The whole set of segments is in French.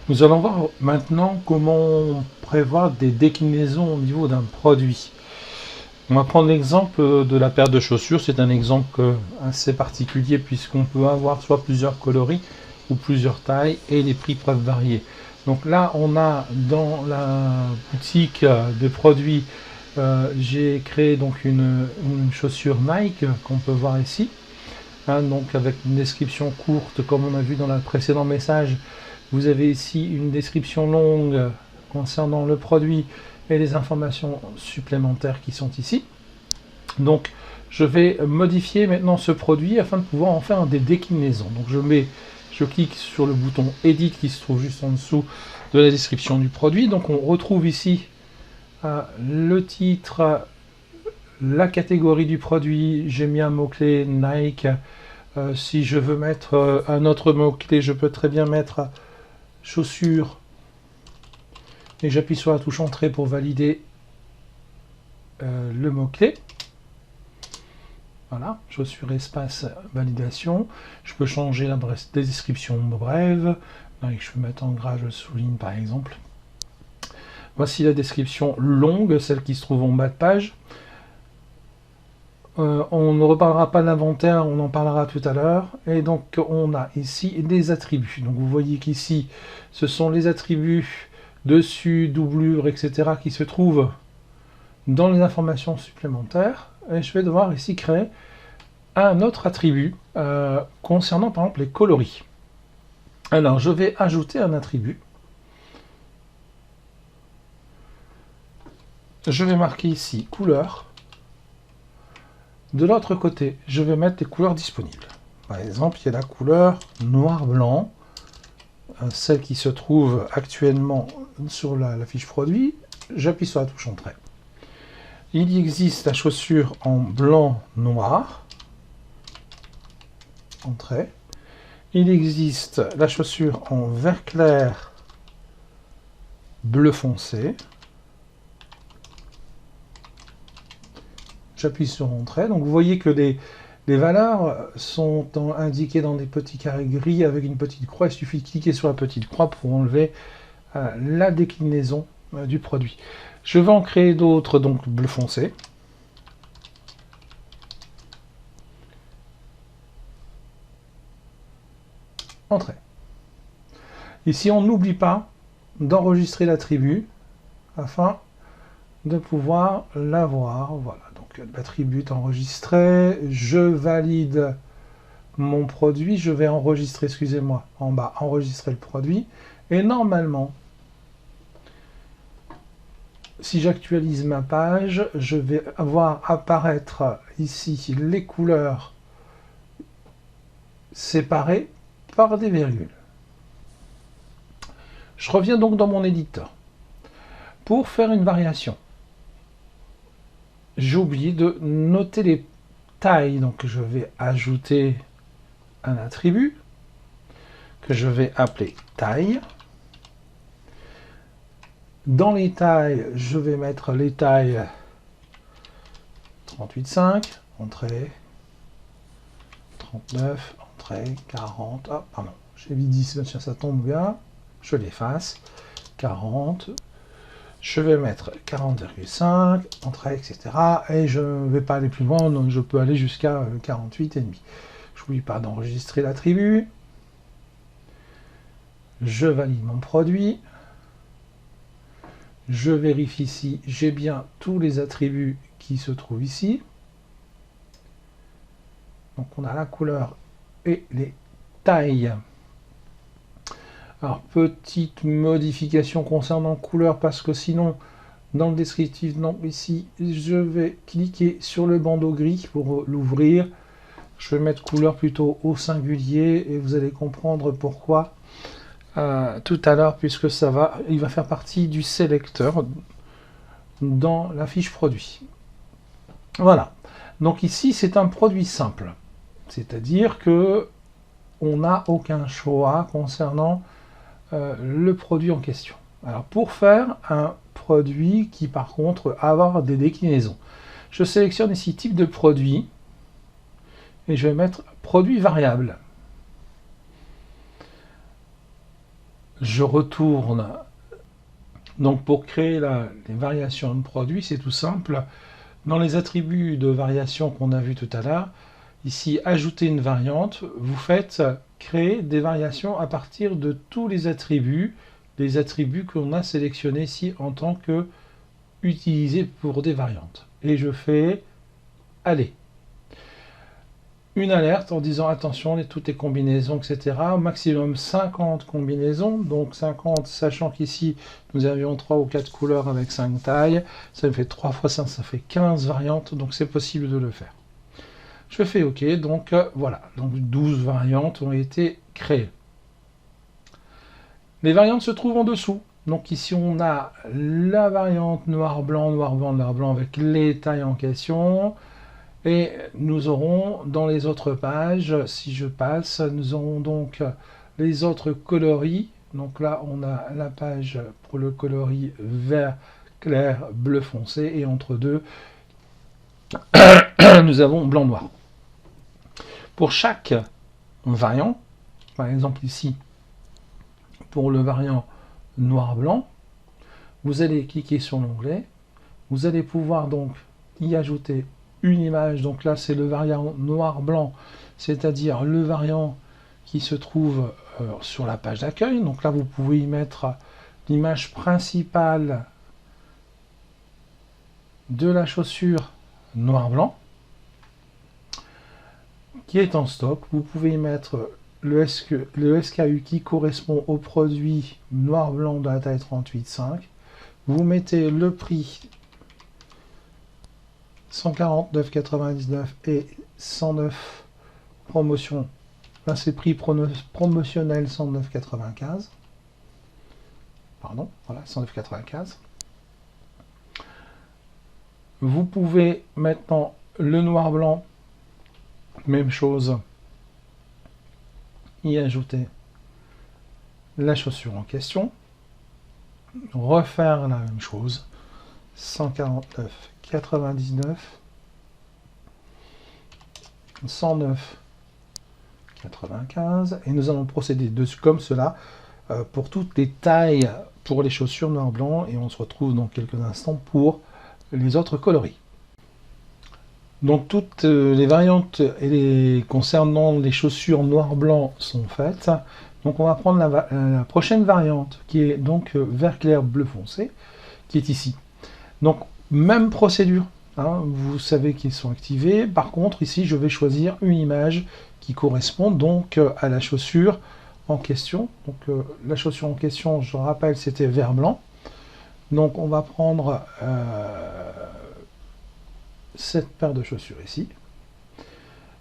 Nous allons voir maintenant comment on prévoit des déclinaisons au niveau d'un produit. On va prendre l'exemple de la paire de chaussures. C'est un exemple assez particulier puisqu'on peut avoir soit plusieurs coloris ou plusieurs tailles et les prix peuvent varier. Donc là, on a dans la boutique de produits, j'ai créé donc une chaussure Nike qu'on peut voir ici. Donc avec une description courte comme on a vu dans le précédent message. Vous avez ici une description longue concernant le produit et les informations supplémentaires qui sont ici. Donc je vais modifier maintenant ce produit afin de pouvoir en faire des déclinaisons. Donc je clique sur le bouton Edit qui se trouve juste en dessous de la description du produit. Donc on retrouve ici le titre, la catégorie du produit. J'ai mis un mot-clé Nike. Si je veux mettre un autre mot-clé, je peux très bien mettre chaussures et j'appuie sur la touche entrée pour valider le mot-clé. Voilà, chaussures espace validation. Je peux changer la description brève. Je peux mettre en gras, je souligne par exemple. Voici la description longue, celle qui se trouve en bas de page. On ne reparlera pas de l'inventaire, on en parlera tout à l'heure. Et donc on a ici des attributs. Donc vous voyez qu'ici, ce sont les attributs dessus, doublure, etc. qui se trouvent dans les informations supplémentaires. Et je vais devoir ici créer un autre attribut concernant par exemple les coloris. Alors je vais ajouter un attribut. Je vais marquer ici couleur. De l'autre côté, je vais mettre les couleurs disponibles. Par exemple, il y a la couleur noir-blanc, celle qui se trouve actuellement sur la fiche produit. J'appuie sur la touche entrée. Il existe la chaussure en blanc-noir. Entrée. Il existe la chaussure en vert clair, bleu foncé. J'appuie sur Entrée. Donc vous voyez que les valeurs sont indiquées dans des petits carrés gris avec une petite croix. Il suffit de cliquer sur la petite croix pour enlever la déclinaison du produit. Je vais en créer d'autres, donc bleu foncé. Entrée. Ici, on n'oublie pas d'enregistrer l'attribut afin de pouvoir l'avoir. Voilà, donc l'attribut est enregistré. Je valide mon produit. Je vais enregistrer, excusez-moi, en bas, enregistrer le produit. Et normalement, si j'actualise ma page, je vais voir apparaître ici les couleurs séparées par des virgules. Je reviens donc dans mon éditeur. Pour faire une variation, j'ai oublié de noter les tailles. Donc je vais ajouter un attribut que je vais appeler taille. Dans les tailles, je vais mettre les tailles 38,5, entrée, 39, entrée, 40, ah pardon, j'ai mis 10, ça tombe bien, je l'efface, 40, je vais mettre 40,5, entrée, etc. Et je ne vais pas aller plus loin, donc je peux aller jusqu'à 48,5. Je n'oublie pas d'enregistrer l'attribut. Je valide mon produit. Je vérifie si j'ai bien tous les attributs qui se trouvent ici. Donc on a la couleur et les tailles. Alors petite modification concernant couleur parce que sinon dans le descriptif, non, ici je vais cliquer sur le bandeau gris pour l'ouvrir. Je vais mettre couleur plutôt au singulier et vous allez comprendre pourquoi tout à l'heure, puisque il va faire partie du sélecteur dans la fiche produit. Voilà. Donc ici, c'est un produit simple. C'est-à-dire que on n'a aucun choix concernant le produit en question. Alors pour faire un produit qui par contre avoir des déclinaisons, je sélectionne ici type de produit et je vais mettre produit variable. je retourne. Donc pour créer les variations de produits, c'est tout simple. Dans les attributs de variation qu'on a vu tout à l'heure, ici ajouter une variante, vous faites créer des variations à partir de tous les attributs qu'on a sélectionnés ici en tant que utilisés pour des variantes. Et je fais aller. Une alerte en disant attention, toutes les combinaisons, etc. Au maximum 50 combinaisons, donc 50, sachant qu'ici nous avions 3 ou 4 couleurs avec 5 tailles, ça me fait 3 fois 5, ça fait 15 variantes, donc c'est possible de le faire. Je fais OK, donc voilà, donc 12 variantes ont été créées. Les variantes se trouvent en dessous. Donc ici on a la variante noir-blanc, noir-blanc, noir-blanc avec les tailles en question. Et nous aurons dans les autres pages, si je passe, nous aurons donc les autres coloris. Donc là, on a la page pour le coloris vert clair, bleu foncé, et entre deux, nous avons blanc-noir. Pour chaque variant, par exemple ici, pour le variant noir-blanc, vous allez cliquer sur l'onglet, vous allez pouvoir donc y ajouter une image, donc là c'est le variant noir-blanc, c'est-à-dire le variant qui se trouve sur la page d'accueil. Donc là vous pouvez y mettre l'image principale de la chaussure noir-blanc qui est en stock. Vous pouvez y mettre le SKU qui correspond au produit noir-blanc de la taille 38,5. Vous mettez le prix 149,99 et 109 promotion. Là c'est prix promotionnel 109,95. Pardon, voilà 109,95. Vous pouvez maintenant le noir blanc, même chose, y ajouter la chaussure en question, refaire la même chose, 149,99, 109,95, et nous allons procéder comme cela pour toutes les tailles pour les chaussures noir-blanc, et on se retrouve dans quelques instants pour les autres coloris. Donc toutes les variantes concernant les chaussures noir-blanc sont faites. Donc on va prendre la prochaine variante qui est donc vert clair bleu foncé, qui est ici. Donc même procédure, hein, vous savez qu'ils sont activés. Par contre ici je vais choisir une image qui correspond donc à la chaussure en question. Donc la chaussure en question, je rappelle, c'était vert blanc. Donc on va prendre cette paire de chaussures ici.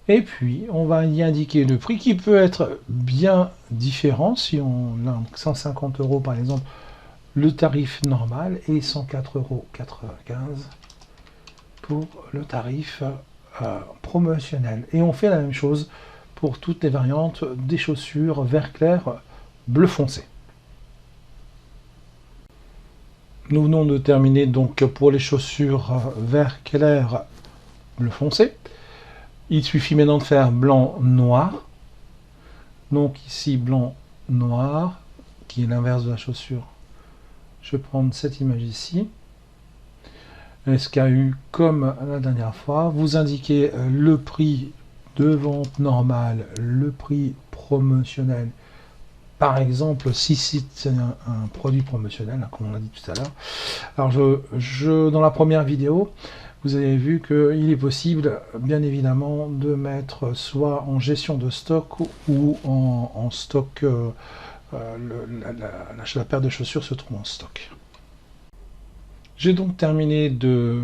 Et puis, on va y indiquer le prix qui peut être bien différent. Si on a 150 € par exemple, le tarif normal, et 104,95 € pour le tarif promotionnel. Et on fait la même chose pour toutes les variantes des chaussures vert clair, bleu foncé. Nous venons de terminer donc pour les chaussures vert clair, bleu foncé. Il suffit maintenant de faire blanc-noir. Donc ici, blanc-noir, qui est l'inverse de la chaussure. Je vais prendre cette image ici. SKU comme la dernière fois. Vous indiquez le prix de vente normal, le prix promotionnel. Par exemple, si c'est un produit promotionnel, comme on a dit tout à l'heure. Alors, dans la première vidéo, vous avez vu qu'il est possible, bien évidemment, de mettre soit en gestion de stock ou en stock, la paire de chaussures se trouve en stock. J'ai donc terminé de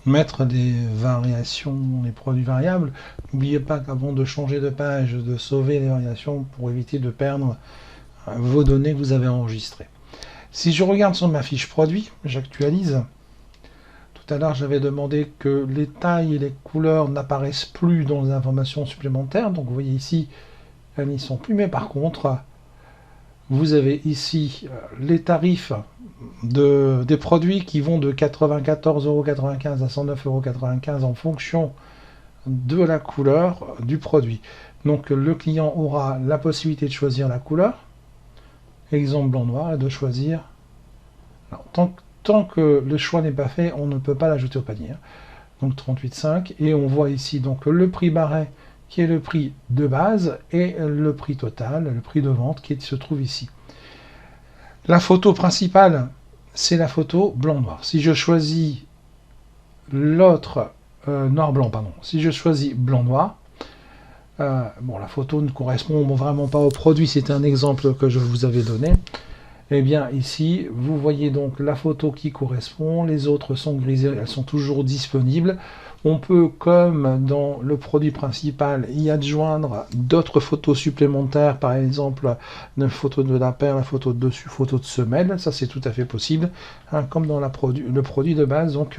mettre des variations, des produits variables. N'oubliez pas qu'avant de changer de page, de sauver les variations pour éviter de perdre vos données que vous avez enregistrées. Si je regarde sur ma fiche produit, j'actualise. Tout à l'heure, j'avais demandé que les tailles et les couleurs n'apparaissent plus dans les informations supplémentaires. Donc vous voyez ici, elles n'y sont plus. Mais par contre, vous avez ici les tarifs des produits qui vont de 94,95 € à 109,95 € en fonction de la couleur du produit. Donc le client aura la possibilité de choisir la couleur exemple blanc-noir, et de choisir. Alors, tant que le choix n'est pas fait, on ne peut pas l'ajouter au panier. Donc 38,5, et on voit ici donc le prix barré qui est le prix de base et le prix total, le prix de vente qui se trouve ici. La photo principale, c'est la photo blanc-noir. Si je choisis l'autre noir-blanc, pardon, si je choisis blanc-noir, bon, la photo ne correspond vraiment pas au produit, c'est un exemple que je vous avais donné. Eh bien ici, vous voyez donc la photo qui correspond, les autres sont grisées, elles sont toujours disponibles. On peut, comme dans le produit principal, y adjoindre d'autres photos supplémentaires, par exemple une photo de la paire, la photo de dessus, photo de semelle, ça c'est tout à fait possible, hein, comme dans le produit de base, donc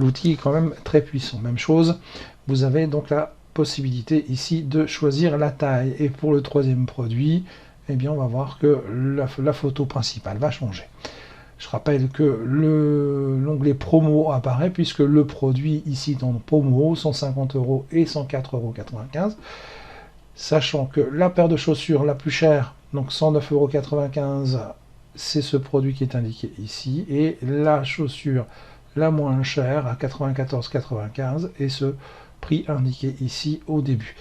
l'outil est quand même très puissant. Même chose, vous avez donc la possibilité ici de choisir la taille. Et pour le troisième produit, eh bien, on va voir que la photo principale va changer. Je rappelle que l'onglet promo apparaît puisque le produit ici dans le promo, 150 € et 104,95 €. Sachant que la paire de chaussures la plus chère, donc 109,95 €, c'est ce produit qui est indiqué ici. Et la chaussure la moins chère à 94,95 € et ce prix indiqué ici au début.